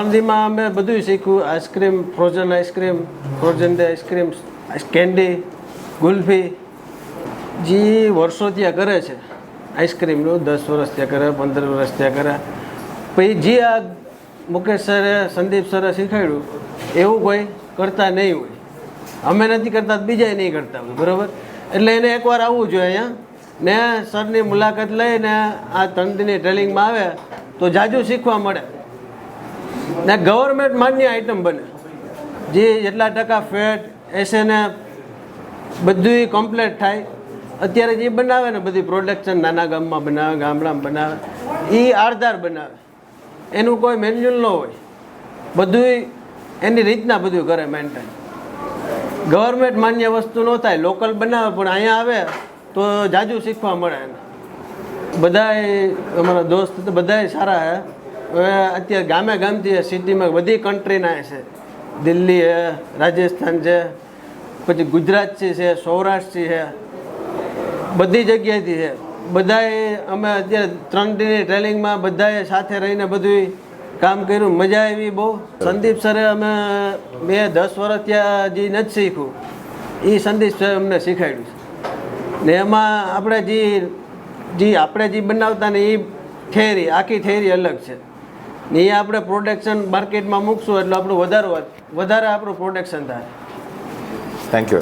ગાંધીમાં અમે બધું શીખ્યું. Ice cream, frozen ice cream, candy, kulfi. જે વર્ષો ત્યાં કરે છે આઈસ્ક્રીમનું, 10 વર્ષ ત્યાં કરે, 15 વર્ષ ત્યાં કરે. પછી જે આ મુકેશ સરે, સંદીપ સરે શીખવાડ્યું એવું કોઈ કરતા નહીં હોય. અમે નથી કરતા, બીજા નહીં કરતા હોય, બરાબર. એટલે એને એકવાર આવવું જોઈએ અહીંયા ને સરની મુલાકાત લઈને આ 3 દિનની ટ્રેનિંગમાં આવે તો જાજુ શીખવા મળે ને ગવર્મેન્ટ માન્ય આઈટમ બને. જે જેટલા ટકા ફેટ એસેને બધું કમ્પ્લીટ થાય. અત્યારે જે બનાવે ને બધી પ્રોડક્શન નાના ગામમાં બનાવે, ગામડામાં બનાવે, એ આરદાર બનાવે. એનું કોઈ મેન્યુઅલ ન હોય, બધું એની રીતના બધું કરે મેન્ટેન. ગવર્મેન્ટ માન્ય વસ્તુ ન થાય, લોકલ બનાવે પણ અહીંયા આવે તો જાજુ શીખવા મળે એને. બધાય અમારા દોસ્ત તો બધાય સારા છે. હવે અત્યારે ગામે ગામથી સિટીમાં બધી કન્ટ્રીના છે. દિલ્હી છે, રાજસ્થાન છે, પછી ગુજરાતથી છે, સૌરાષ્ટ્રથી છે, બધી જગ્યાએથી છે. બધાએ અમે અત્યારે 3 દિનની ટ્રેનિંગમાં બધાએ સાથે રહીને બધું કામ કર્યું. મજા આવી બહુ. સંદીપ સરે મેં 10 વર્ષ ત્યાં જે નથી શીખ્યું એ સંદીપ સરે અમને શીખવાડ્યું છે. ને એમાં આપણે જે બનાવતા ને એ થિયરી, આખી થિયરી અલગ છે ને એ આપણે પ્રોડક્શન માર્કેટમાં મૂકશું એટલે આપણું વધારે આપણું પ્રોડક્શન થાય. Thank you.